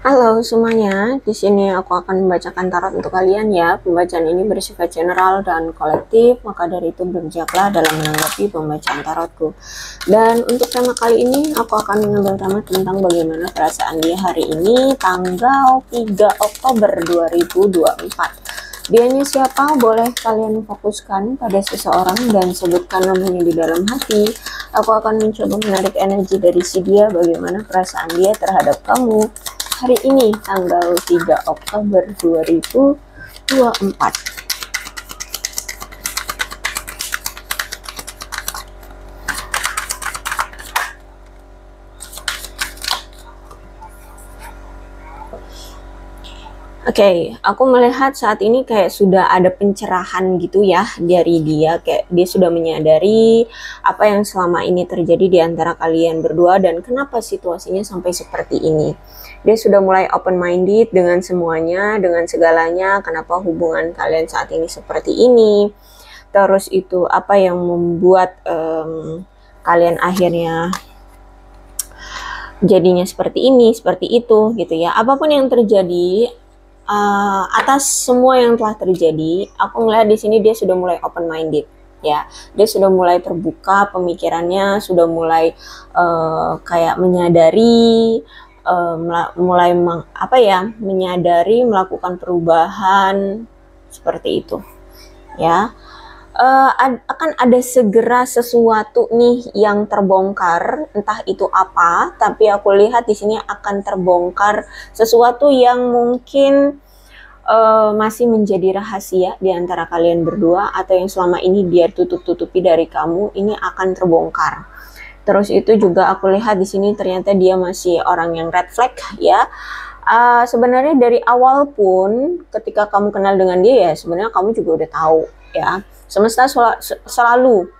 Halo semuanya, di sini aku akan membacakan tarot untuk kalian ya. Pembacaan ini bersifat general dan kolektif, maka dari itu berbijaklah dalam menanggapi pembacaan tarotku. Dan untuk tema kali ini, aku akan mengambil tema tentang bagaimana perasaan dia hari ini, tanggal 3 Oktober 2024. Dianya siapa? Boleh kalian fokuskan pada seseorang dan sebutkan namanya di dalam hati. Aku akan mencoba menarik energi dari si dia, bagaimana perasaan dia terhadap kamu hari ini tanggal 3 Oktober 2024. Oke, aku melihat saat ini kayak sudah ada pencerahan gitu ya dari dia, kayak dia sudah menyadari apa yang selama ini terjadi di antara kalian berdua dan kenapa situasinya sampai seperti ini. Dia sudah mulai open minded dengan semuanya, dengan segalanya, kenapa hubungan kalian saat ini seperti ini. Terus itu apa yang membuat kalian akhirnya jadinya seperti ini, seperti itu gitu ya. Apapun yang terjadi, atas semua yang telah terjadi, aku melihat di sini dia sudah mulai open minded ya. Dia sudah mulai terbuka pemikirannya, sudah mulai kayak menyadari, mulai menyadari melakukan perubahan seperti itu ya. Akan ada segera sesuatu nih yang terbongkar, entah itu apa, tapi aku lihat di sini akan terbongkar sesuatu yang mungkin masih menjadi rahasia di antara kalian berdua, atau yang selama ini dia tutup-tutupi dari kamu, ini akan terbongkar. Terus itu juga aku lihat di sini ternyata dia masih orang yang red flag ya. Sebenarnya dari awal pun ketika kamu kenal dengan dia ya, sebenarnya kamu juga udah tahu ya. Semesta selalu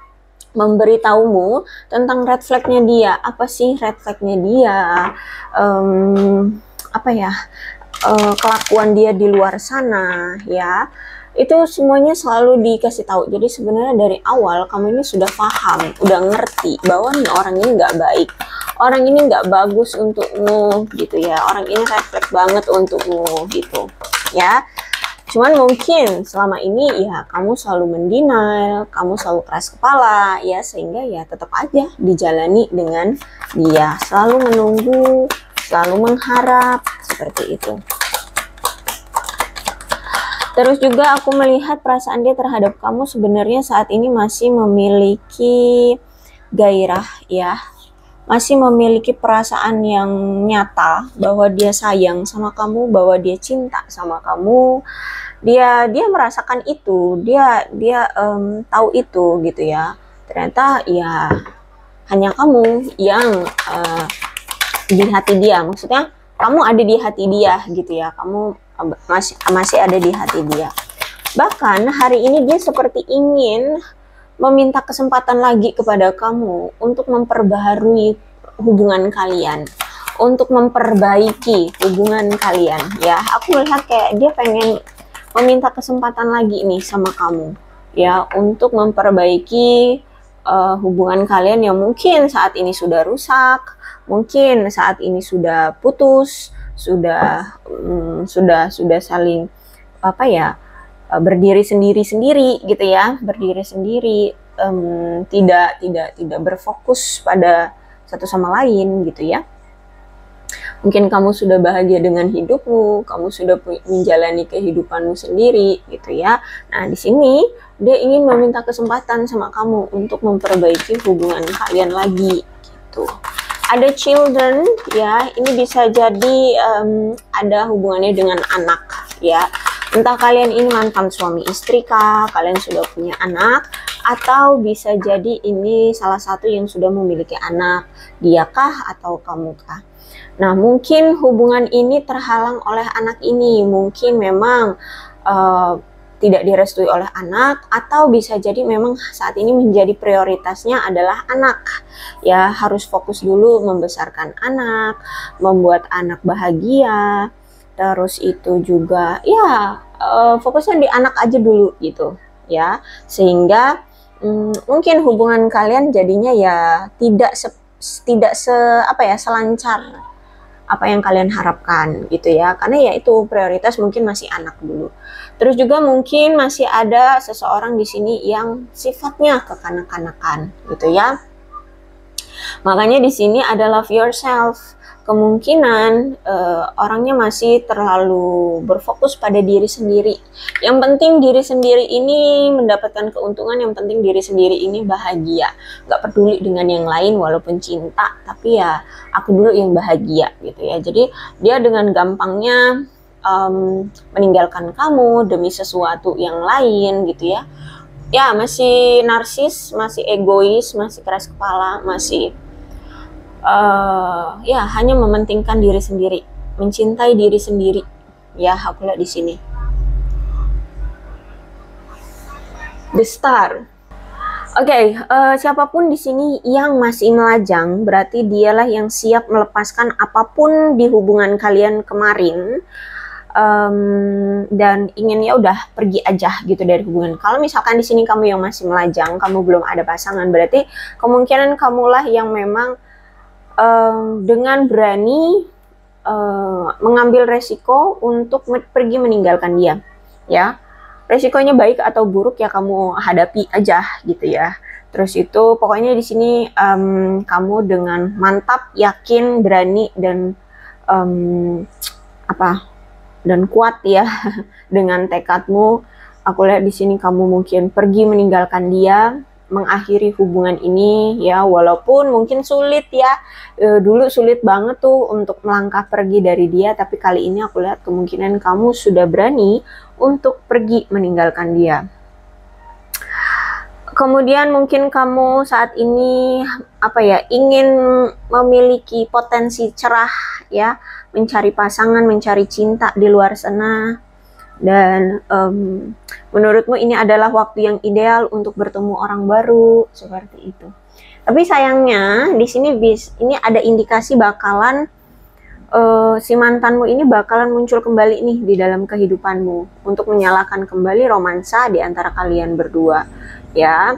memberitahumu tentang red flagnya dia. Apa sih red flagnya dia? Kelakuan dia di luar sana ya. Itu semuanya selalu dikasih tahu. Jadi sebenarnya dari awal kamu ini sudah paham, udah ngerti bahwa nih orang ini nggak baik, orang ini nggak bagus untukmu gitu ya, orang ini red flag banget untukmu gitu ya. Cuman mungkin selama ini ya kamu selalu mendenial, kamu selalu keras kepala ya, sehingga ya tetap aja dijalani dengan dia, selalu menunggu, selalu mengharap seperti itu. Terus juga aku melihat perasaan dia terhadap kamu sebenarnya saat ini masih memiliki gairah ya, masih memiliki perasaan yang nyata bahwa dia sayang sama kamu, bahwa dia cinta sama kamu. Dia merasakan itu, dia tahu itu gitu ya. Ternyata ya hanya kamu yang di hati dia, maksudnya kamu ada di hati dia gitu ya, kamu masih ada di hati dia. Bahkan hari ini dia seperti ingin meminta kesempatan lagi kepada kamu untuk memperbaharui hubungan kalian, untuk memperbaiki hubungan kalian ya. Aku melihat kayak dia pengen meminta kesempatan lagi nih sama kamu ya, untuk memperbaiki hubungan kalian yang mungkin saat ini sudah rusak, mungkin saat ini sudah putus, sudah saling berdiri sendiri gitu ya, berdiri sendiri, tidak berfokus pada satu sama lain gitu ya. Mungkin kamu sudah bahagia dengan hidupmu, kamu sudah menjalani kehidupanmu sendiri gitu ya. Nah, di sini dia ingin meminta kesempatan sama kamu untuk memperbaiki hubungan kalian lagi gitu. Ada children ya, ini bisa jadi ada hubungannya dengan anak ya. Entah kalian ini mantan suami istri kah, kalian sudah punya anak, atau bisa jadi ini salah satu yang sudah memiliki anak, dia kah atau kamu kah. Nah, mungkin hubungan ini terhalang oleh anak ini, mungkin memang tidak direstui oleh anak, atau bisa jadi memang saat ini menjadi prioritasnya adalah anak ya, harus fokus dulu membesarkan anak, membuat anak bahagia. Terus itu juga ya fokusnya di anak aja dulu gitu ya, sehingga mungkin hubungan kalian jadinya ya tidak selancar apa yang kalian harapkan gitu ya, karena ya itu prioritas mungkin masih anak dulu. Terus juga mungkin masih ada seseorang di sini yang sifatnya kekanak-kanakan gitu ya. Makanya di sini ada love yourself. Kemungkinan orangnya masih terlalu berfokus pada diri sendiri. Yang penting diri sendiri ini mendapatkan keuntungan, yang penting diri sendiri ini bahagia. Gak peduli dengan yang lain walaupun cinta, tapi ya aku dulu yang bahagia gitu ya. Jadi dia dengan gampangnya meninggalkan kamu demi sesuatu yang lain gitu ya. Ya masih narsis, masih egois, masih keras kepala, masih ya hanya mementingkan diri sendiri, mencintai diri sendiri. Ya, aku lihat di sini. The Star. Oke, siapapun di sini yang masih melajang, berarti dialah yang siap melepaskan apapun di hubungan kalian kemarin. Dan ingin ya udah pergi aja gitu dari hubungan. Kalau misalkan di sini kamu yang masih melajang, kamu belum ada pasangan, berarti kemungkinan kamulah yang memang dengan berani mengambil resiko untuk pergi meninggalkan dia, ya. Resikonya baik atau buruk ya kamu hadapi aja gitu ya. Terus itu pokoknya di sini kamu dengan mantap, yakin, berani dan dan kuat ya dengan tekadmu. Aku lihat di sini kamu mungkin pergi meninggalkan dia, mengakhiri hubungan ini ya, walaupun mungkin sulit ya. Dulu sulit banget tuh untuk melangkah pergi dari dia, tapi kali ini aku lihat kemungkinan kamu sudah berani untuk pergi meninggalkan dia. Kemudian mungkin kamu saat ini ingin memiliki potensi cerah ya, mencari pasangan, mencari cinta di luar sana. Dan menurutmu ini adalah waktu yang ideal untuk bertemu orang baru seperti itu. Tapi sayangnya di sini ini ada indikasi bakalan si mantanmu ini bakalan muncul kembali nih di dalam kehidupanmu untuk menyalakan kembali romansa di antara kalian berdua ya.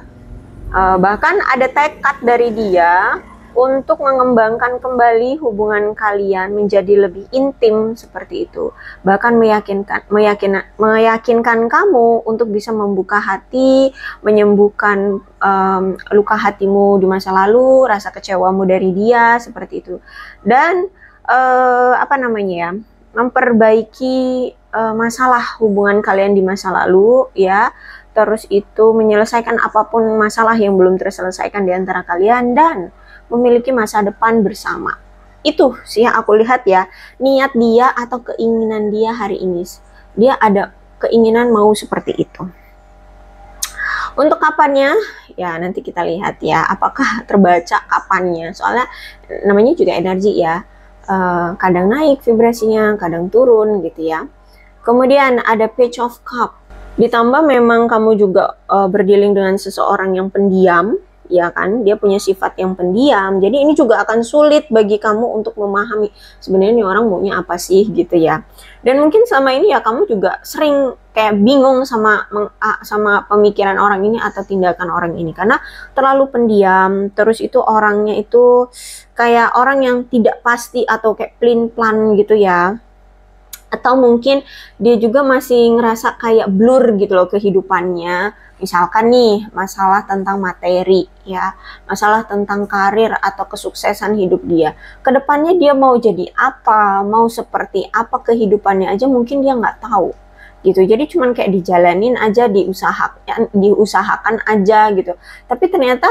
Bahkan ada tekad dari dia untuk mengembangkan kembali hubungan kalian menjadi lebih intim seperti itu. Bahkan meyakinkan kamu untuk bisa membuka hati, menyembuhkan luka hatimu di masa lalu, rasa kecewamu dari dia seperti itu. Dan memperbaiki masalah hubungan kalian di masa lalu ya. Terus itu menyelesaikan apapun masalah yang belum terselesaikan di antara kalian dan memiliki masa depan bersama. Itu sih yang aku lihat ya, niat dia atau keinginan dia hari ini. Dia ada keinginan mau seperti itu. Untuk kapannya, ya nanti kita lihat ya, apakah terbaca kapannya. Soalnya namanya juga energi ya, kadang naik vibrasinya, kadang turun gitu ya. Kemudian ada Page of Cup. Ditambah memang kamu juga berdealing dengan seseorang yang pendiam, ya kan, dia punya sifat yang pendiam, jadi ini juga akan sulit bagi kamu untuk memahami sebenarnya ini orang maunya apa sih gitu ya. Dan mungkin selama ini ya kamu juga sering kayak bingung sama pemikiran orang ini atau tindakan orang ini karena terlalu pendiam. Terus itu orangnya itu kayak orang yang tidak pasti atau kayak plan gitu ya. Atau mungkin dia juga masih ngerasa kayak blur gitu loh kehidupannya. Misalkan nih masalah tentang materi ya, masalah tentang karir atau kesuksesan hidup dia. Kedepannya dia mau jadi apa, mau seperti apa kehidupannya aja mungkin dia nggak tahu gitu. Jadi cuman kayak dijalanin aja, diusahakan aja gitu. Tapi ternyata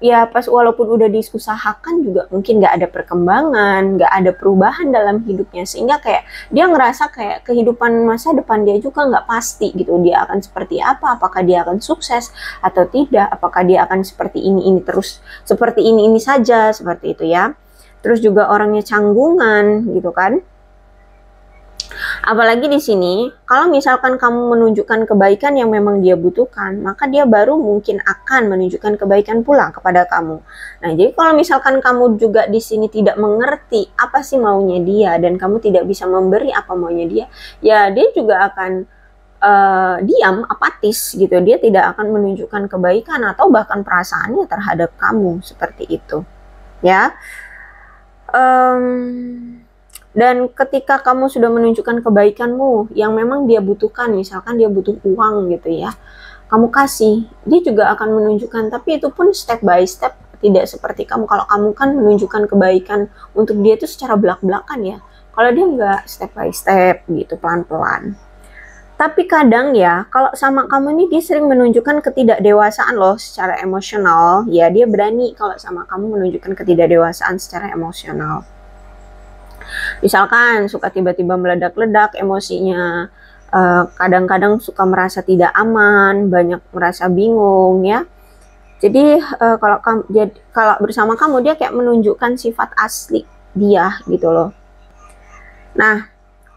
ya pas walaupun udah diusahakan juga mungkin nggak ada perkembangan, nggak ada perubahan dalam hidupnya, sehingga kayak dia ngerasa kayak kehidupan masa depan dia juga nggak pasti gitu. Dia akan seperti apa, apakah dia akan sukses atau tidak, apakah dia akan seperti ini terus, seperti ini saja, seperti itu ya. Terus juga orangnya canggungan gitu kan. Apalagi di sini, kalau misalkan kamu menunjukkan kebaikan yang memang dia butuhkan, maka dia baru mungkin akan menunjukkan kebaikan pula kepada kamu. Nah, jadi kalau misalkan kamu juga di sini tidak mengerti apa sih maunya dia dan kamu tidak bisa memberi apa maunya dia, ya dia juga akan diam, apatis gitu. Dia tidak akan menunjukkan kebaikan atau bahkan perasaannya terhadap kamu seperti itu. Ya. Dan ketika kamu sudah menunjukkan kebaikanmu yang memang dia butuhkan, misalkan dia butuh uang gitu ya, kamu kasih, dia juga akan menunjukkan, tapi itu pun step by step, tidak seperti kamu. Kalau kamu kan menunjukkan kebaikan untuk dia itu secara belak-belakan ya, kalau dia nggak step by step gitu, pelan-pelan. Tapi kadang ya, kalau sama kamu ini dia sering menunjukkan ketidakdewasaan loh secara emosional, ya dia berani kalau sama kamu menunjukkan ketidakdewasaan secara emosional. Misalkan suka tiba-tiba meledak-ledak emosinya, kadang-kadang suka merasa tidak aman, banyak merasa bingung ya. Jadi kalau bersama kamu dia kayak menunjukkan sifat asli dia gitu loh. Nah,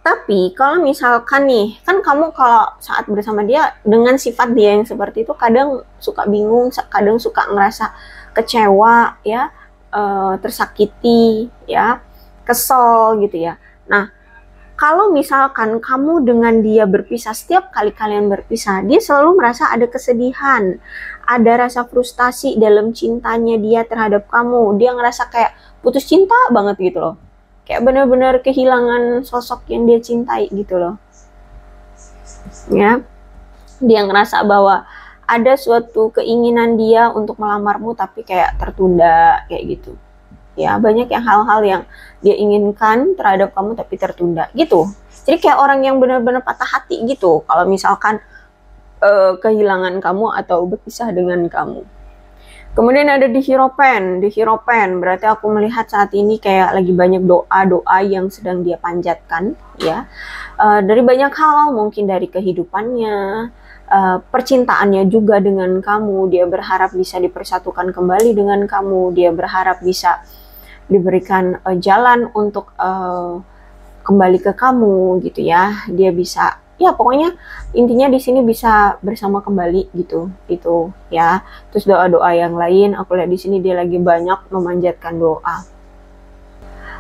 tapi kalau misalkan nih, kan kamu kalau saat bersama dia dengan sifat dia yang seperti itu, kadang suka bingung, kadang suka ngerasa kecewa ya, tersakiti ya, kesel gitu ya. Nah, kalau misalkan kamu dengan dia berpisah, setiap kali kalian berpisah, dia selalu merasa ada kesedihan, ada rasa frustasi dalam cintanya dia terhadap kamu. Dia ngerasa kayak putus cinta banget gitu loh. Kayak benar-benar kehilangan sosok yang dia cintai gitu loh. Ya. Dia ngerasa bahwa ada suatu keinginan dia untuk melamarmu tapi kayak tertunda kayak gitu. Ya, banyak yang hal-hal yang dia inginkan terhadap kamu tapi tertunda gitu. Jadi kayak orang yang benar-benar patah hati gitu kalau misalkan kehilangan kamu atau berpisah dengan kamu. Kemudian ada di Hierophant berarti aku melihat saat ini kayak lagi banyak doa-doa yang sedang dia panjatkan ya. Dari banyak hal, mungkin dari kehidupannya, percintaannya juga dengan kamu, dia berharap bisa dipersatukan kembali dengan kamu, dia berharap bisa diberikan jalan untuk kembali ke kamu gitu ya. Dia bisa, ya pokoknya intinya di sini bisa bersama kembali gitu ya. Terus doa-doa yang lain aku lihat di sini dia lagi banyak memanjatkan doa.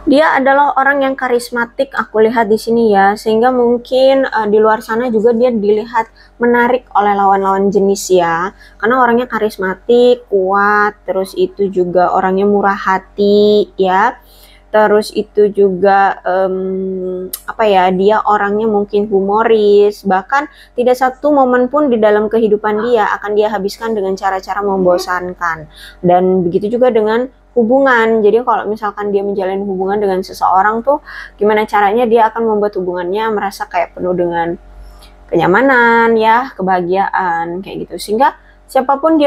Dia adalah orang yang karismatik aku lihat di sini ya, sehingga mungkin di luar sana juga dia dilihat menarik oleh lawan-lawan jenis ya, karena orangnya karismatik, kuat, terus itu juga orangnya murah hati ya, terus itu juga apa ya, dia orangnya mungkin humoris, bahkan tidak satu momen pun di dalam kehidupan dia akan dia habiskan dengan cara-cara membosankan. Dan begitu juga dengan hubungan. Jadi kalau misalkan dia menjalin hubungan dengan seseorang tuh gimana caranya dia akan membuat hubungannya merasa kayak penuh dengan kenyamanan ya, kebahagiaan kayak gitu. Sehingga siapapun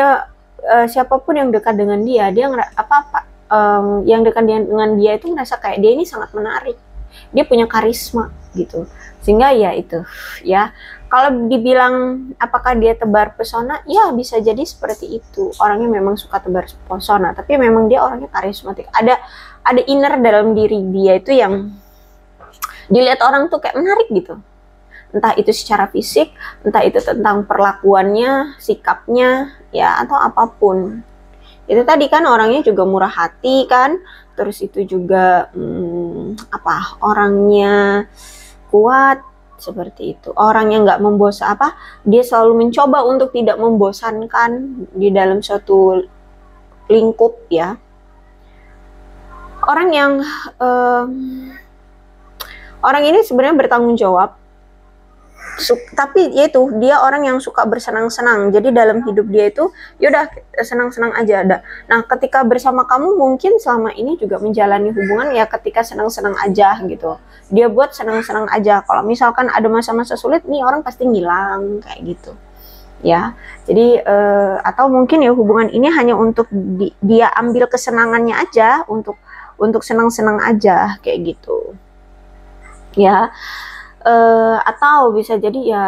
yang dekat dengan dia yang dekat dengan dia itu merasa kayak dia ini sangat menarik. Dia punya karisma gitu. Sehingga ya itu ya. Kalau dibilang apakah dia tebar pesona, ya bisa jadi seperti itu. Orangnya memang suka tebar pesona, tapi memang dia orangnya karismatik. Ada inner dalam diri dia itu yang dilihat orang tuh kayak menarik gitu. Entah itu secara fisik, entah itu tentang perlakuannya, sikapnya, ya atau apapun. Itu tadi kan orangnya juga murah hati kan, terus itu juga orangnya kuat. Seperti itu. Orang yang nggak dia selalu mencoba untuk tidak membosankan di dalam suatu lingkup ya. Orang ini sebenarnya bertanggung jawab, tapi yaitu dia orang yang suka bersenang-senang. Jadi dalam hidup dia itu yaudah senang-senang aja ada. Nah ketika bersama kamu mungkin selama ini juga menjalani hubungan ya ketika senang-senang aja gitu. Dia buat senang-senang aja. Kalau misalkan ada masa-masa sulit nih orang pasti ngilang kayak gitu ya. Jadi atau mungkin ya hubungan ini hanya untuk dia ambil kesenangannya aja, untuk senang-senang aja kayak gitu ya. Atau bisa jadi ya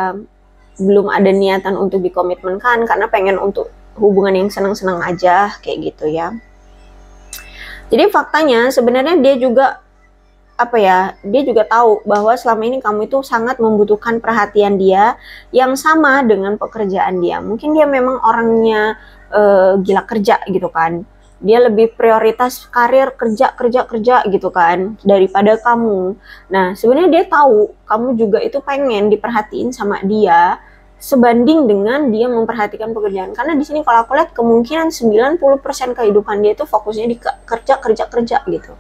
belum ada niatan untuk dikomitmenkan karena pengen untuk hubungan yang senang-senang aja kayak gitu ya. Jadi faktanya sebenarnya dia juga dia juga tahu bahwa selama ini kamu itu sangat membutuhkan perhatian dia yang sama dengan pekerjaan dia. Mungkin dia memang orangnya gila kerja gitu kan. Dia lebih prioritas karir, kerja gitu kan daripada kamu. Nah sebenarnya dia tahu kamu juga itu pengen diperhatiin sama dia sebanding dengan dia memperhatikan pekerjaan. Karena di sini kalau aku lihat kemungkinan 90% kehidupan dia itu fokusnya di kerja gitu.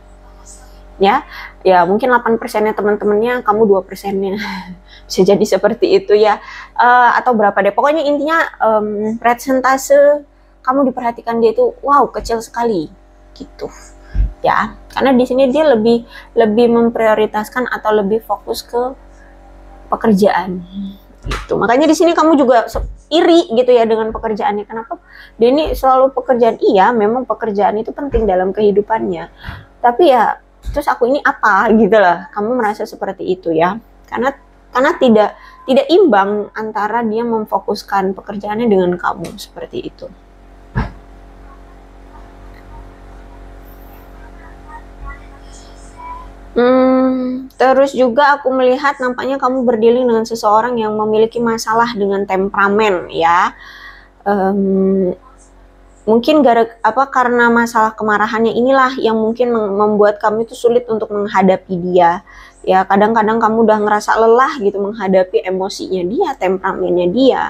ya mungkin 8%-nya teman-temannya, kamu 2%-nya. Bisa jadi seperti itu ya, atau berapa deh, pokoknya intinya persentase kamu diperhatikan dia itu wow kecil sekali gitu ya, karena di sini dia lebih memprioritaskan atau lebih fokus ke pekerjaan gitu. Makanya di sini kamu juga iri gitu ya dengan pekerjaannya. Kenapa dia ini selalu pekerjaan? Iya, memang pekerjaan itu penting dalam kehidupannya, tapi ya terus aku ini apa gitu lah, kamu merasa seperti itu ya, karena tidak imbang antara dia memfokuskan pekerjaannya dengan kamu seperti itu. Terus juga aku melihat nampaknya kamu berdealing dengan seseorang yang memiliki masalah dengan temperamen ya. Mungkin karena masalah kemarahannya inilah yang mungkin membuat kamu itu sulit untuk menghadapi dia. Ya, kadang-kadang kamu udah ngerasa lelah gitu menghadapi emosinya dia, temperamennya dia.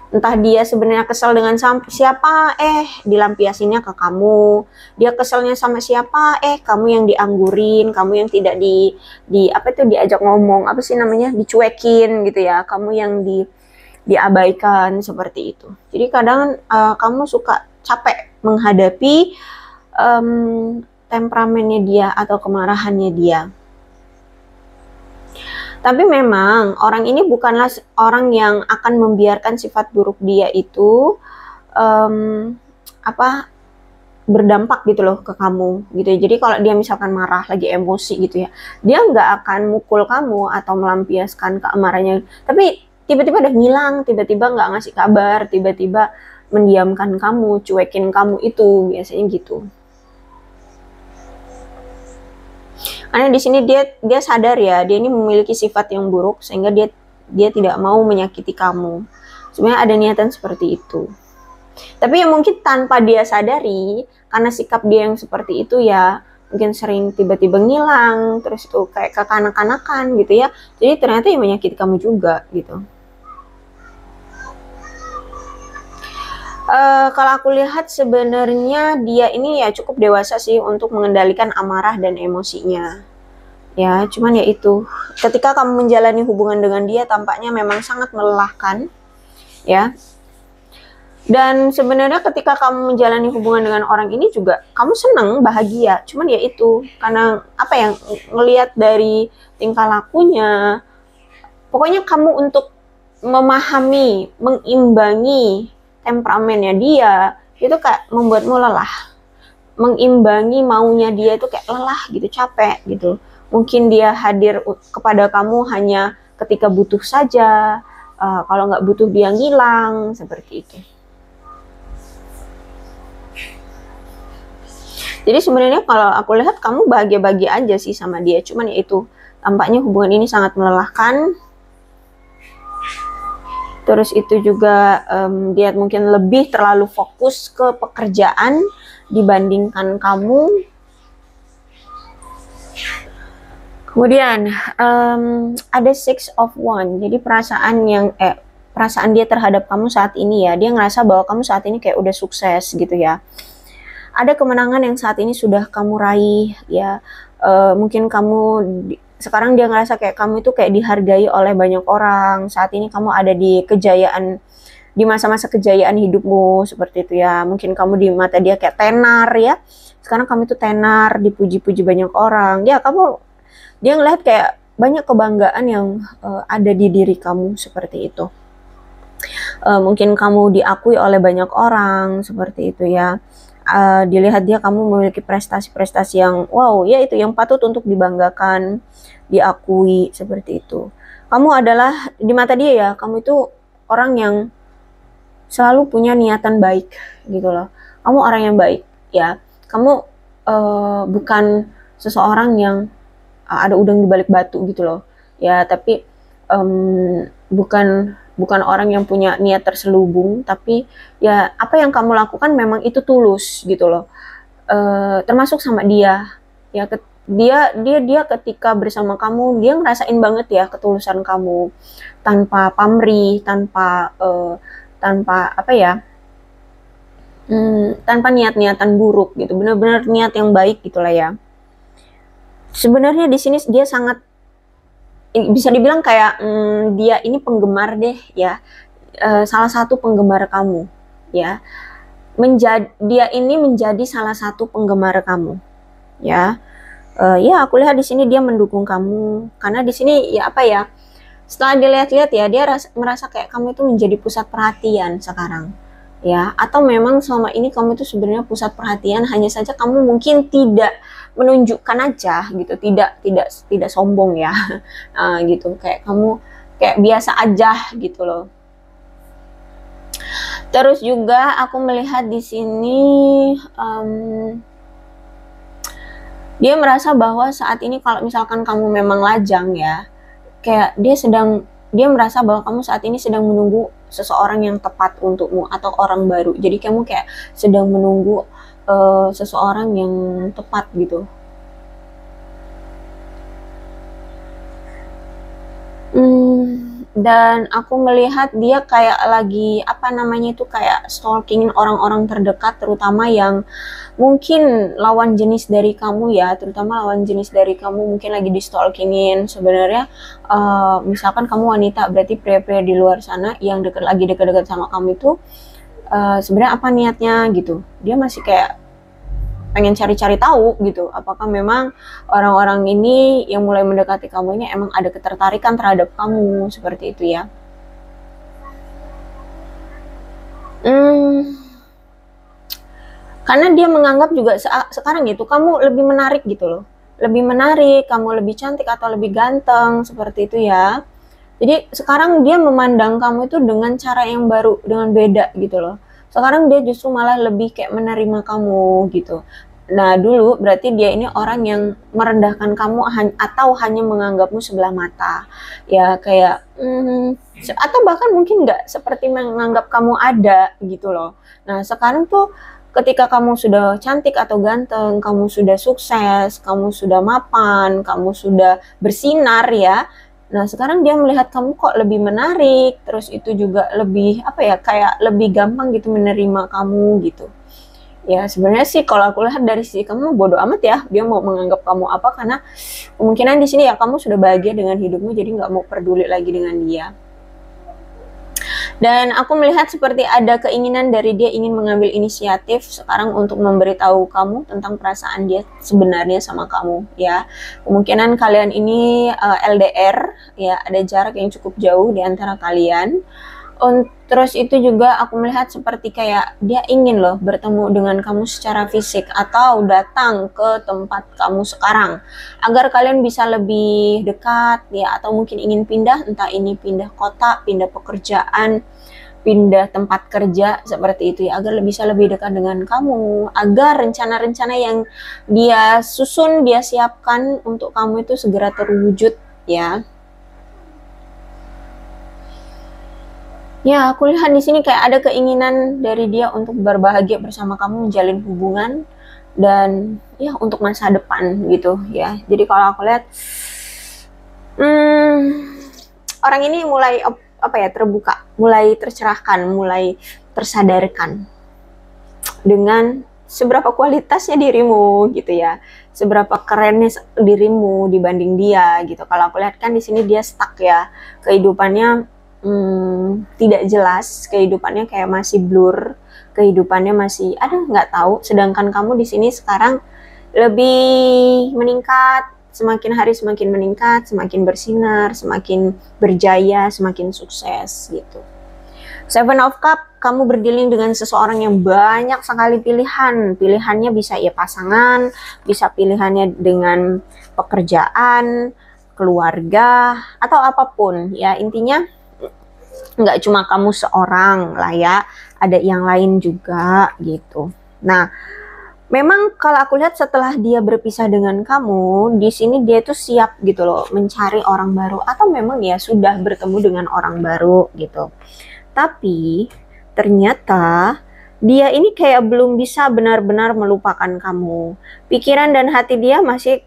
Entah dia sebenarnya kesel dengan siapa, dilampiasinnya ke kamu. Dia keselnya sama siapa, kamu yang dianggurin, kamu yang tidak diajak ngomong, apa sih namanya, dicuekin gitu ya. Kamu yang diabaikan seperti itu. Jadi kadang kamu suka capek menghadapi temperamennya dia atau kemarahannya dia. Tapi memang orang ini bukanlah orang yang akan membiarkan sifat buruk dia itu berdampak gitu loh ke kamu gitu. Jadi kalau dia misalkan marah, lagi emosi gitu ya, dia nggak akan mukul kamu atau melampiaskan keamarahnya. Tapi tiba-tiba udah ngilang, tiba-tiba nggak ngasih kabar, tiba-tiba mendiamkan kamu, cuekin kamu, itu biasanya gitu. Karena di sini dia sadar ya, dia ini memiliki sifat yang buruk sehingga dia tidak mau menyakiti kamu. Sebenarnya ada niatan seperti itu. Tapi ya mungkin tanpa dia sadari, karena sikap dia yang seperti itu ya, mungkin sering tiba-tiba ngilang, terus itu kayak kekanak-kanakan gitu ya. Jadi ternyata yang menyakiti kamu juga gitu. Kalau aku lihat sebenarnya dia ini ya cukup dewasa sih untuk mengendalikan amarah dan emosinya. Ya, cuman ya itu, ketika kamu menjalani hubungan dengan dia tampaknya memang sangat melelahkan, ya. Dan sebenarnya ketika kamu menjalani hubungan dengan orang ini juga kamu senang, bahagia. Cuman ya itu, karena apa yang ngelihat dari tingkah lakunya, pokoknya kamu untuk memahami, mengimbangi temperamennya dia itu kayak membuatmu lelah. Mengimbangi maunya dia itu kayak lelah gitu, capek gitu. Mungkin dia hadir kepada kamu hanya ketika butuh saja, kalau nggak butuh dia ngilang, seperti itu. Jadi sebenarnya kalau aku lihat kamu bahagia-bahagia aja sih sama dia, cuman ya itu, tampaknya hubungan ini sangat melelahkan. Terus itu juga dia mungkin lebih terlalu fokus ke pekerjaan dibandingkan kamu. Kemudian ada Six of Wands. Jadi perasaan dia terhadap kamu saat ini ya, dia ngerasa bahwa kamu saat ini kayak udah sukses gitu ya. Ada kemenangan yang saat ini sudah kamu raih ya. Mungkin sekarang dia ngerasa kayak kamu itu kayak dihargai oleh banyak orang. Saat ini kamu ada di masa-masa kejayaan hidupmu seperti itu ya. Mungkin kamu di mata dia kayak tenar ya. Sekarang kamu itu tenar, dipuji-puji banyak orang. Ya, dia ngelihat kayak banyak kebanggaan yang ada di diri kamu seperti itu. Mungkin kamu diakui oleh banyak orang seperti itu ya. Dilihat dia kamu memiliki prestasi-prestasi yang wow ya, itu yang patut untuk dibanggakan, diakui seperti itu. Kamu adalah di mata dia ya, kamu itu orang yang selalu punya niatan baik gitu loh. Kamu orang yang baik ya. Kamu bukan seseorang yang ada udang di balik batu gitu loh ya, tapi bukan orang yang punya niat terselubung, tapi ya apa yang kamu lakukan memang itu tulus gitu loh. Termasuk sama dia ya, dia ketika bersama kamu dia ngerasain banget ya ketulusan kamu, tanpa pamrih, tanpa apa ya, tanpa niat-niatan buruk gitu, benar-benar niat yang baik gitulah ya. sebenarnya di sini dia sangat bisa dibilang kayak dia ini penggemar deh ya, salah satu penggemar kamu ya. Dia ini menjadi salah satu penggemar kamu ya. Ya aku lihat di sini dia mendukung kamu karena di sini ya apa ya, setelah dilihat-lihat ya dia merasa kayak kamu itu menjadi pusat perhatian sekarang ya, atau memang selama ini kamu itu sebenarnya pusat perhatian, hanya saja kamu mungkin tidak menunjukkan aja gitu, tidak sombong ya. Gitu kayak kamu kayak biasa aja gitu loh. Terus juga aku melihat di sini dia merasa bahwa saat ini kalau misalkan kamu memang lajang ya, kayak dia merasa bahwa kamu saat ini sedang menunggu seseorang yang tepat untukmu atau orang baru. Jadi kamu kayak sedang menunggu seseorang yang tepat gitu. Dan aku melihat dia kayak lagi apa namanya itu kayak stalkingin orang-orang terdekat, terutama yang mungkin lawan jenis dari kamu ya, terutama lawan jenis dari kamu mungkin lagi di stalkingin. Sebenarnya misalkan kamu wanita, berarti pria-pria di luar sana yang lagi dekat-dekat sama kamu itu sebenarnya apa niatnya gitu. Dia masih kayak pengen cari-cari tahu gitu, apakah memang orang-orang ini yang mulai mendekati kamu ini emang ada ketertarikan terhadap kamu, seperti itu ya. Karena dia menganggap juga sekarang gitu kamu lebih menarik gitu loh, lebih menarik, kamu lebih cantik atau lebih ganteng, seperti itu ya. Jadi sekarang dia memandang kamu itu dengan cara yang baru, dengan beda gitu loh. Sekarang dia justru malah lebih kayak menerima kamu gitu. Nah dulu berarti dia ini orang yang merendahkan kamu atau hanya menganggapmu sebelah mata ya, kayak atau bahkan mungkin nggak seperti menganggap kamu ada gitu loh. Nah sekarang tuh ketika kamu sudah cantik atau ganteng, kamu sudah sukses, kamu sudah mapan, kamu sudah bersinar ya. Nah sekarang dia melihat kamu kok lebih menarik, terus itu juga lebih apa ya, kayak lebih gampang gitu menerima kamu gitu. Ya sebenarnya sih kalau aku lihat dari sisi kamu bodo amat ya, dia mau menganggap kamu apa, karena kemungkinan di sini ya kamu sudah bahagia dengan hidupmu, jadi nggak mau peduli lagi dengan dia. Dan aku melihat seperti ada keinginan dari dia ingin mengambil inisiatif sekarang untuk memberitahu kamu tentang perasaan dia sebenarnya sama kamu ya. Kemungkinan kalian ini LDR ya, ada jarak yang cukup jauh di antara kalian. Terus itu juga aku melihat seperti kayak dia ingin loh bertemu dengan kamu secara fisik atau datang ke tempat kamu sekarang agar kalian bisa lebih dekat ya, atau mungkin ingin pindah, entah ini pindah kota, pindah pekerjaan, pindah tempat kerja, seperti itu ya, agar bisa lebih dekat dengan kamu, agar rencana-rencana yang dia susun, dia siapkan untuk kamu itu segera terwujud ya. Ya, aku lihat di sini kayak ada keinginan dari dia untuk berbahagia bersama kamu, menjalin hubungan, dan ya untuk masa depan gitu ya. Jadi kalau aku lihat orang ini mulai apa ya, terbuka, mulai tercerahkan, mulai tersadarkan dengan seberapa kualitasnya dirimu gitu ya, seberapa kerennya dirimu dibanding dia gitu. Kalau aku lihat kan di sini dia stuck ya, kehidupannya tidak jelas, kehidupannya kayak masih blur, kehidupannya masih nggak tahu. Sedangkan kamu di sini sekarang lebih meningkat, semakin hari semakin meningkat, semakin bersinar, semakin berjaya, semakin sukses gitu. Seven of Cup, kamu berdealing dengan seseorang yang banyak sekali pilihan. Pilihannya bisa ya pasangan, bisa pilihannya dengan pekerjaan, keluarga, atau apapun ya. Intinya nggak cuma kamu seorang lah ya, ada yang lain juga gitu. Nah, memang kalau aku lihat setelah dia berpisah dengan kamu, di sini dia tuh siap gitu loh mencari orang baru, atau memang ya sudah bertemu dengan orang baru gitu. Tapi ternyata dia ini kayak belum bisa benar-benar melupakan kamu. Pikiran dan hati dia masih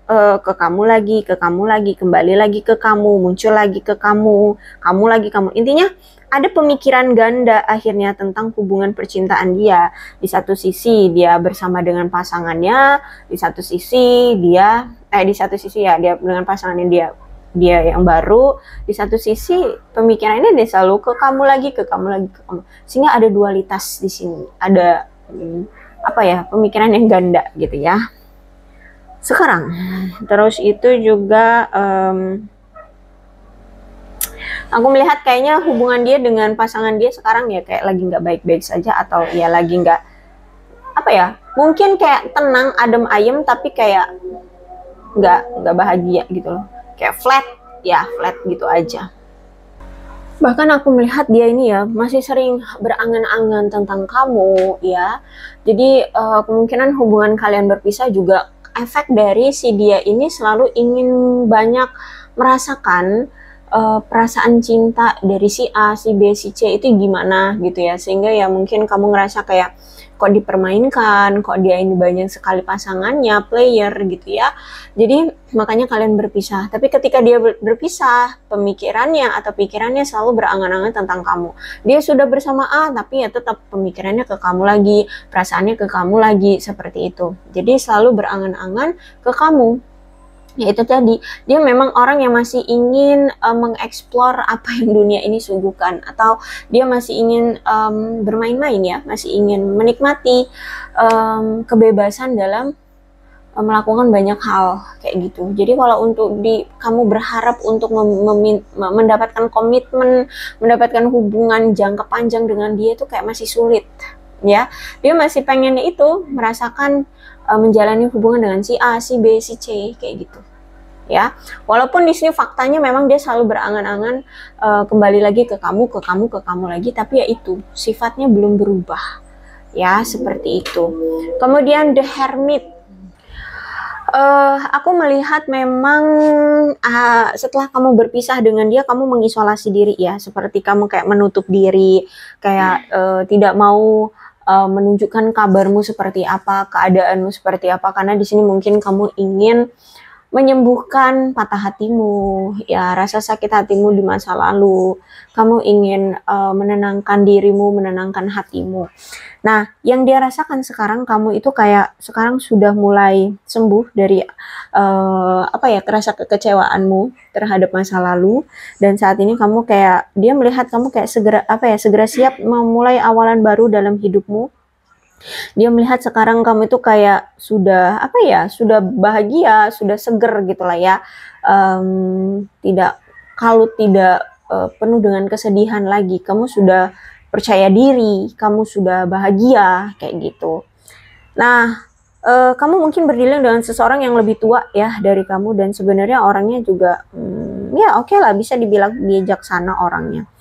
ke kamu lagi, kembali lagi ke kamu, muncul lagi ke kamu lagi kamu. Intinya ada pemikiran ganda akhirnya tentang hubungan percintaan dia. Di satu sisi dia bersama dengan pasangannya, di satu sisi dia dia dengan pasangannya dia yang baru, di satu sisi pemikirannya dia selalu ke kamu lagi, sehingga ada dualitas di sini, ada pemikiran yang ganda gitu ya. Sekarang terus itu juga aku melihat kayaknya hubungan dia dengan pasangan dia sekarang ya kayak lagi nggak baik-baik saja, atau ya lagi nggak mungkin kayak tenang adem ayem tapi kayak nggak bahagia gitu loh, kayak flat gitu aja. Bahkan aku melihat dia ini ya masih sering berangan-angan tentang kamu ya. Jadi kemungkinan hubungan kalian berpisah juga efek dari si dia ini selalu ingin banyak merasakan perasaan cinta dari si A, si B, si C itu gimana gitu ya. Sehingga ya mungkin kamu ngerasa kayak kok dipermainkan, kok dia ini banyak sekali pasangannya, player gitu ya. Jadi makanya kalian berpisah. Tapi ketika dia berpisah, pikirannya selalu berangan-angan tentang kamu. Dia sudah bersama A, tapi ya tetap pemikirannya ke kamu lagi, perasaannya ke kamu lagi, seperti itu. Jadi selalu berangan-angan ke kamu. Ya itu tadi, dia memang orang yang masih ingin mengeksplor apa yang dunia ini suguhkan, atau dia masih ingin bermain-main ya, masih ingin menikmati kebebasan dalam melakukan banyak hal kayak gitu. Jadi kalau untuk kamu berharap untuk mendapatkan komitmen, mendapatkan hubungan jangka panjang dengan dia itu kayak masih sulit ya. Dia masih pengennya itu merasakan menjalani hubungan dengan si A, si B, si C kayak gitu. Ya, walaupun di sini faktanya memang dia selalu berangan-angan kembali lagi ke kamu lagi, tapi ya itu sifatnya belum berubah. Ya, seperti itu. Kemudian The Hermit. Aku melihat memang setelah kamu berpisah dengan dia, kamu mengisolasi diri ya, seperti kamu kayak menutup diri, kayak tidak mau menunjukkan kabarmu seperti apa, keadaanmu seperti apa, karena di sini mungkin kamu ingin menyembuhkan patah hatimu, ya rasa sakit hatimu di masa lalu. Kamu ingin menenangkan dirimu, menenangkan hatimu. Nah, yang dia rasakan sekarang, kamu itu kayak sekarang sudah mulai sembuh dari rasa kekecewaanmu terhadap masa lalu, dan saat ini kamu kayak dia melihat kamu kayak segera siap memulai awalan baru dalam hidupmu. Dia melihat sekarang kamu itu kayak sudah sudah bahagia, sudah seger gitulah ya, tidak penuh dengan kesedihan lagi. Kamu sudah percaya diri, kamu sudah bahagia kayak gitu. Nah, kamu mungkin berdialog dengan seseorang yang lebih tua ya dari kamu, dan sebenarnya orangnya juga ya oke lah, bisa dibilang bijaksana orangnya.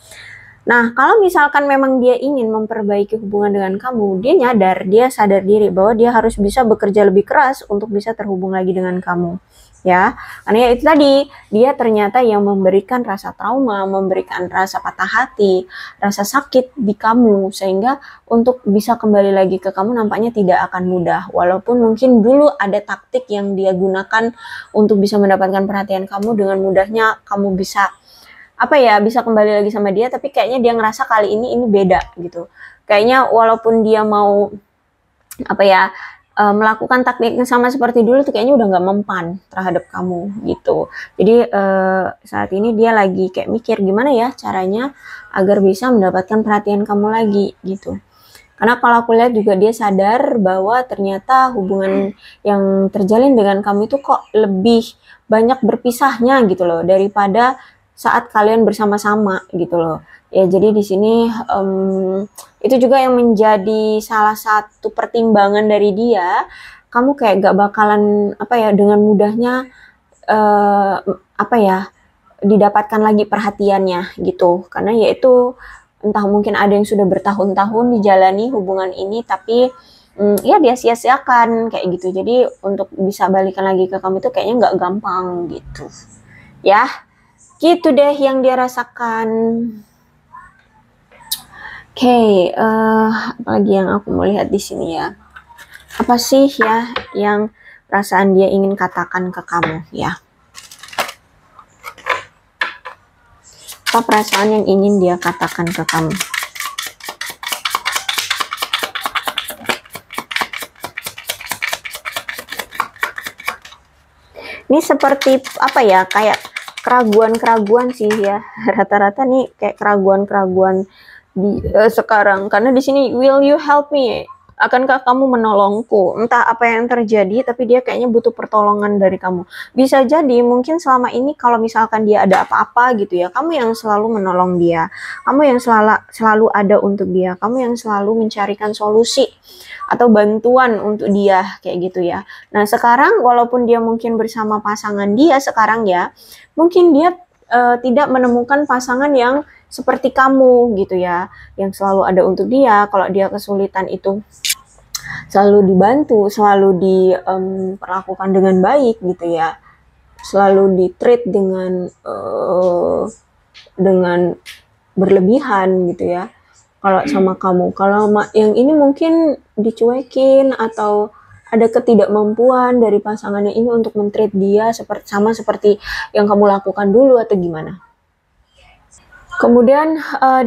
Nah, kalau misalkan memang dia ingin memperbaiki hubungan dengan kamu, dia sadar diri bahwa dia harus bisa bekerja lebih keras untuk bisa terhubung lagi dengan kamu. Ya, karena ya itu tadi, dia ternyata yang memberikan rasa trauma, memberikan rasa patah hati, rasa sakit di kamu, sehingga untuk bisa kembali lagi ke kamu nampaknya tidak akan mudah. Walaupun mungkin dulu ada taktik yang dia gunakan untuk bisa mendapatkan perhatian kamu, dengan mudahnya kamu bisa bisa kembali lagi sama dia, tapi kayaknya dia ngerasa kali ini beda gitu. Kayaknya walaupun dia mau melakukan taktik yang sama seperti dulu tuh kayaknya udah nggak mempan terhadap kamu gitu. Jadi saat ini dia lagi kayak mikir gimana ya caranya agar bisa mendapatkan perhatian kamu lagi gitu. Karena kalau aku lihat juga dia sadar bahwa ternyata hubungan yang terjalin dengan kamu itu kok lebih banyak berpisahnya gitu loh, daripada saat kalian bersama-sama gitu loh. Ya jadi di sini itu juga yang menjadi salah satu pertimbangan dari dia. Kamu kayak gak bakalan dengan mudahnya didapatkan lagi perhatiannya gitu. Karena yaitu entah mungkin ada yang sudah bertahun-tahun dijalani hubungan ini, tapi ya dia sia-siakan kayak gitu. Jadi untuk bisa balikan lagi ke kamu itu kayaknya gak gampang gitu. Ya. Gitu deh yang dia rasakan. Oke, apalagi yang aku mau lihat di sini ya. Apa sih ya yang perasaan dia ingin katakan ke kamu ya. Apa perasaan yang ingin dia katakan ke kamu? Ini seperti apa ya, kayak keraguan-keraguan sih ya. Rata-rata nih kayak keraguan-keraguan di sekarang. Karena di sini, will you help me? Akankah kamu menolongku? Entah apa yang terjadi, tapi dia kayaknya butuh pertolongan dari kamu. Bisa jadi mungkin selama ini kalau misalkan dia ada apa-apa gitu ya, kamu yang selalu menolong dia, kamu yang selalu ada untuk dia, kamu yang selalu mencarikan solusi atau bantuan untuk dia, kayak gitu ya. Nah sekarang walaupun dia mungkin bersama pasangan dia sekarang ya, mungkin dia tidak menemukan pasangan yang seperti kamu gitu ya, yang selalu ada untuk dia. Kalau dia kesulitan itu selalu dibantu, selalu diperlakukan dengan baik gitu ya, selalu di-treat dengan berlebihan gitu ya. Kalau sama kamu, kalau yang ini mungkin dicuekin atau ada ketidakmampuan dari pasangannya ini untuk men-treat dia seperti yang kamu lakukan dulu atau gimana. Kemudian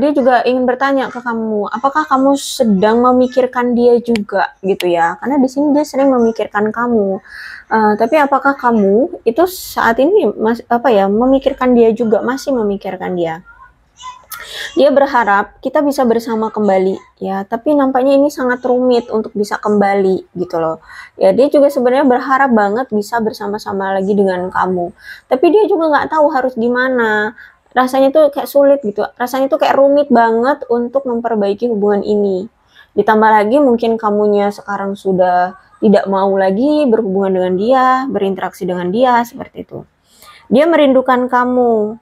dia juga ingin bertanya ke kamu, apakah kamu sedang memikirkan dia juga gitu ya? Karena di sini dia sering memikirkan kamu. Tapi apakah kamu itu saat ini memikirkan dia juga, masih memikirkan dia? Dia berharap kita bisa bersama kembali ya, tapi nampaknya ini sangat rumit untuk bisa kembali gitu loh. Ya dia juga sebenarnya berharap banget bisa bersama-sama lagi dengan kamu, tapi dia juga nggak tahu harus gimana. Rasanya tuh kayak sulit gitu, rasanya tuh kayak rumit banget untuk memperbaiki hubungan ini. Ditambah lagi mungkin kamunya sekarang sudah tidak mau lagi berhubungan dengan dia, berinteraksi dengan dia, seperti itu. Dia merindukan kamu,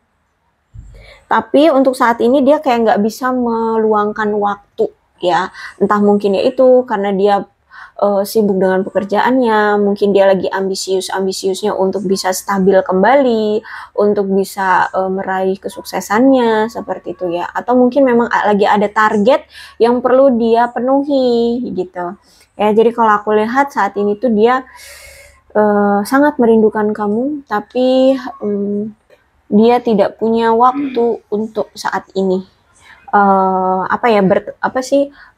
tapi untuk saat ini dia kayak nggak bisa meluangkan waktu ya. Entah mungkin ya itu karena dia sibuk dengan pekerjaannya, mungkin dia lagi ambisiusnya untuk bisa stabil kembali, untuk bisa meraih kesuksesannya, seperti itu ya. Atau mungkin memang lagi ada target yang perlu dia penuhi gitu ya. Jadi kalau aku lihat saat ini tuh dia sangat merindukan kamu, tapi dia tidak punya waktu untuk saat ini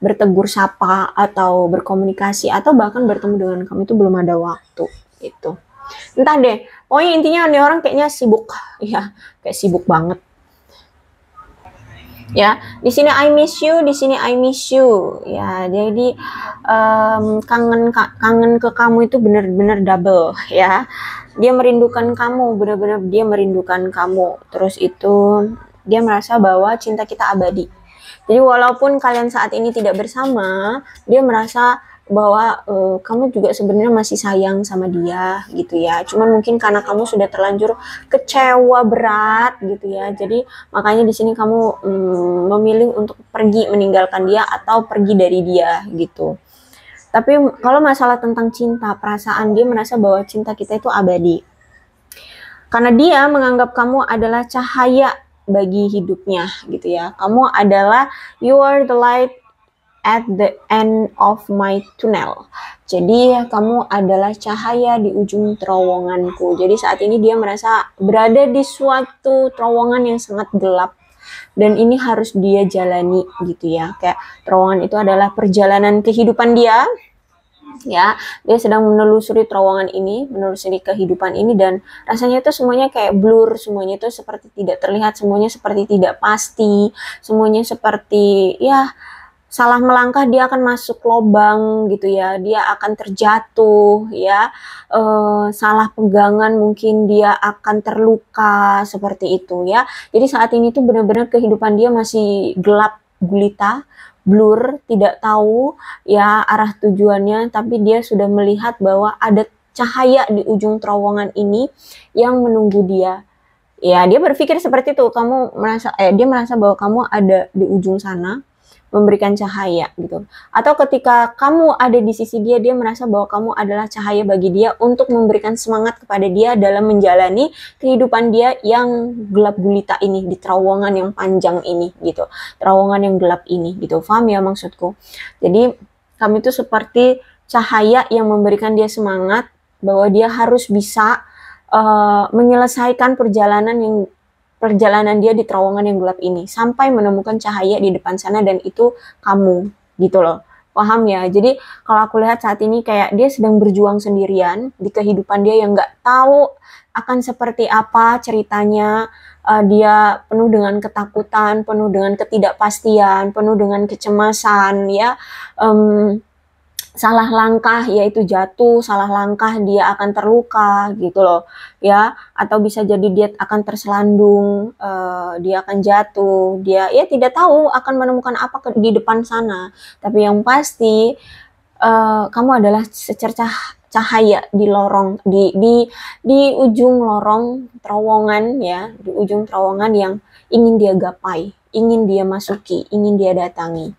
bertegur sapa atau berkomunikasi atau bahkan bertemu dengan kamu itu belum ada waktu itu. Entah deh, pokoknya intinya nih orang kayaknya sibuk ya, kayak sibuk banget. Ya, di sini I miss you, di sini I miss you. Ya, jadi kangen ke kamu itu benar-benar double ya. Dia merindukan kamu, benar-benar dia merindukan kamu. Terus itu dia merasa bahwa cinta kita abadi. Jadi walaupun kalian saat ini tidak bersama, dia merasa bahwa kamu juga sebenarnya masih sayang sama dia gitu ya. Cuman mungkin karena kamu sudah terlanjur kecewa berat gitu ya. Jadi makanya di sini kamu memilih untuk pergi meninggalkan dia atau pergi dari dia gitu. Tapi kalau masalah tentang cinta, perasaan, dia merasa bahwa cinta kita itu abadi. Karena dia menganggap kamu adalah cahaya bagi hidupnya gitu ya. Kamu adalah, you are the light at the end of my tunnel. Jadi kamu adalah cahaya di ujung terowonganku. Jadi saat ini dia merasa berada di suatu terowongan yang sangat gelap. Dan ini harus dia jalani gitu ya. Kayak terowongan itu adalah perjalanan kehidupan dia. Ya, dia sedang menelusuri terowongan ini, menelusuri kehidupan ini, dan rasanya itu semuanya kayak blur, semuanya itu seperti tidak terlihat, semuanya seperti tidak pasti, semuanya seperti ya salah melangkah dia akan masuk lubang gitu ya, dia akan terjatuh ya, salah pegangan mungkin dia akan terluka, seperti itu ya. Jadi saat ini tuh benar-benar kehidupan dia masih gelap gulita, blur, tidak tahu ya arah tujuannya, tapi dia sudah melihat bahwa ada cahaya di ujung terowongan ini yang menunggu dia. Ya, dia berpikir seperti itu. Dia merasa bahwa kamu ada di ujung sana, memberikan cahaya gitu. Atau ketika kamu ada di sisi dia, dia merasa bahwa kamu adalah cahaya bagi dia untuk memberikan semangat kepada dia dalam menjalani kehidupan dia yang gelap gulita ini, di terowongan yang panjang ini gitu. Terowongan yang gelap ini gitu. Paham ya maksudku? Jadi kami itu seperti cahaya yang memberikan dia semangat bahwa dia harus bisa menyelesaikan perjalanan dia di terowongan yang gelap ini sampai menemukan cahaya di depan sana, dan itu kamu, gitu loh. Paham ya? Jadi kalau aku lihat saat ini kayak dia sedang berjuang sendirian di kehidupan dia yang nggak tahu akan seperti apa ceritanya. Dia penuh dengan ketakutan, penuh dengan ketidakpastian, penuh dengan kecemasan, ya. Salah langkah yaitu jatuh, salah langkah dia akan terluka, gitu loh, ya. Atau bisa jadi dia akan terselandung, dia akan jatuh, dia ya tidak tahu akan menemukan apa di depan sana. Tapi yang pasti kamu adalah secercah cahaya di lorong, di ujung lorong terowongan, ya, di ujung terowongan yang ingin dia gapai, ingin dia masuki, ingin dia datangi,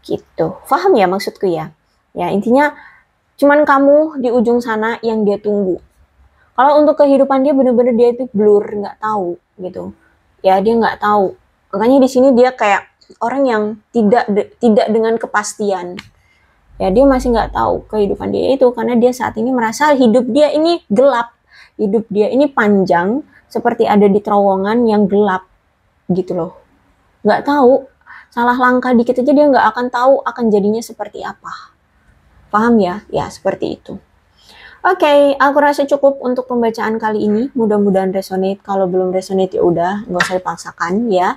gitu. Paham ya maksudku ya? Ya, intinya cuman kamu di ujung sana yang dia tunggu. Kalau untuk kehidupan dia bener-bener dia itu blur, nggak tahu gitu. Ya, dia nggak tahu. Makanya di sini dia kayak orang yang tidak dengan kepastian. Ya, dia masih nggak tahu kehidupan dia itu karena dia saat ini merasa hidup dia ini gelap. Hidup dia ini panjang seperti ada di terowongan yang gelap gitu loh. Nggak tahu. Salah langkah dikit aja dia nggak akan tahu akan jadinya seperti apa. Paham ya? Ya, seperti itu. Oke, aku rasa cukup untuk pembacaan kali ini. Mudah-mudahan resonate. Kalau belum resonate ya udah, nggak usah dipaksakan ya.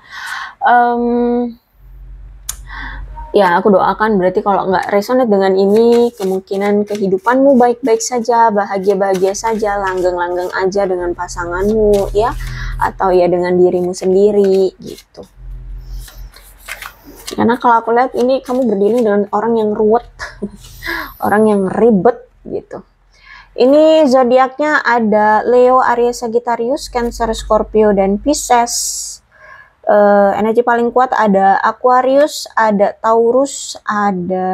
Ya, aku doakan berarti kalau nggak resonate dengan ini, kemungkinan kehidupanmu baik-baik saja, bahagia-bahagia saja, langgeng-langgeng aja dengan pasanganmu ya, atau ya dengan dirimu sendiri gitu. Karena kalau aku lihat ini kamu berdiri dengan orang yang ruwet, orang yang ribet gitu. Ini zodiaknya ada Leo, Aries, Sagittarius, Cancer, Scorpio, dan Pisces. Energi paling kuat ada Aquarius, ada Taurus, ada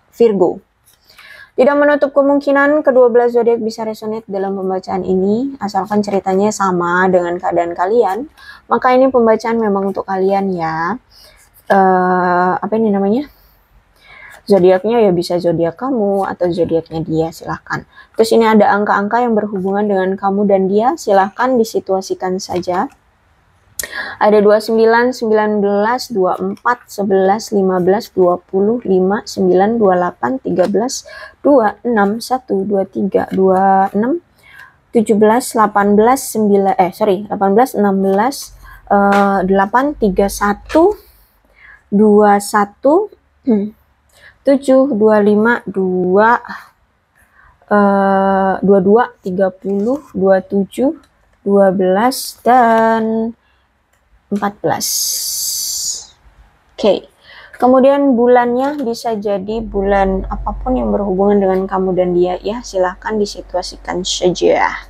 Virgo. Tidak menutup kemungkinan kedua belah zodiak bisa resonate dalam pembacaan ini, asalkan ceritanya sama dengan keadaan kalian. Maka ini pembacaan memang untuk kalian ya. Apa ini namanya? Zodiaknya ya bisa zodiak kamu atau zodiaknya dia, silahkan. Terus ini ada angka-angka yang berhubungan dengan kamu dan dia, silahkan disituasikan saja. Ada 29, 19, 24, 11, 15, 20, 5, 9, 28, 13, 2, 6, 1, 2, 3, 2, 6, 17, 18, 9, 18, 16, 8, 31, 21, 7, 25, 2, 22, 30, 27, 12, dan 14. Oke. Kemudian bulannya bisa jadi bulan apapun yang berhubungan dengan kamu dan dia ya, silahkan disituasikan saja.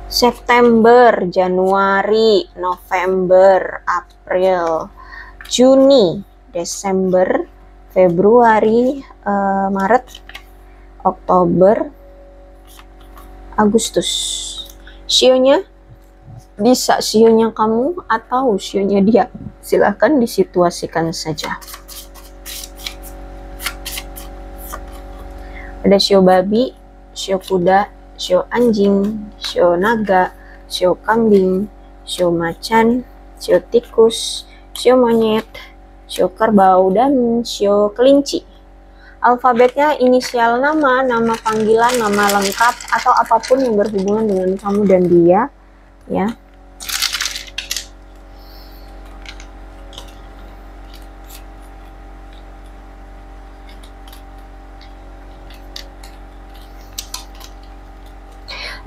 September, Januari, November, April, Juni, Desember, Februari, Maret, Oktober, Agustus. Sionya bisa sionya kamu atau sionya dia, silahkan disituasikan saja. Ada sio babi, sio kuda, sio anjing, sio naga, sio kambing, sio macan, sio tikus, sio monyet, sio kerbau, dan sio kelinci. Alfabetnya inisial nama, nama panggilan, nama lengkap, atau apapun yang berhubungan dengan kamu dan dia ya.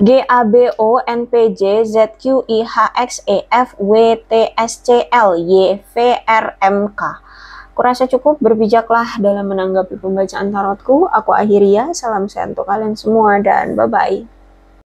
G, A, B, O, N, P, J, Z, Q, I, H, X, E, F, W, T, S, C, L, Y, V, R, M, K. Kurasa cukup, berbijaklah dalam menanggapi pembacaan tarotku. Aku akhiri ya, salam sehat untuk kalian semua dan bye-bye.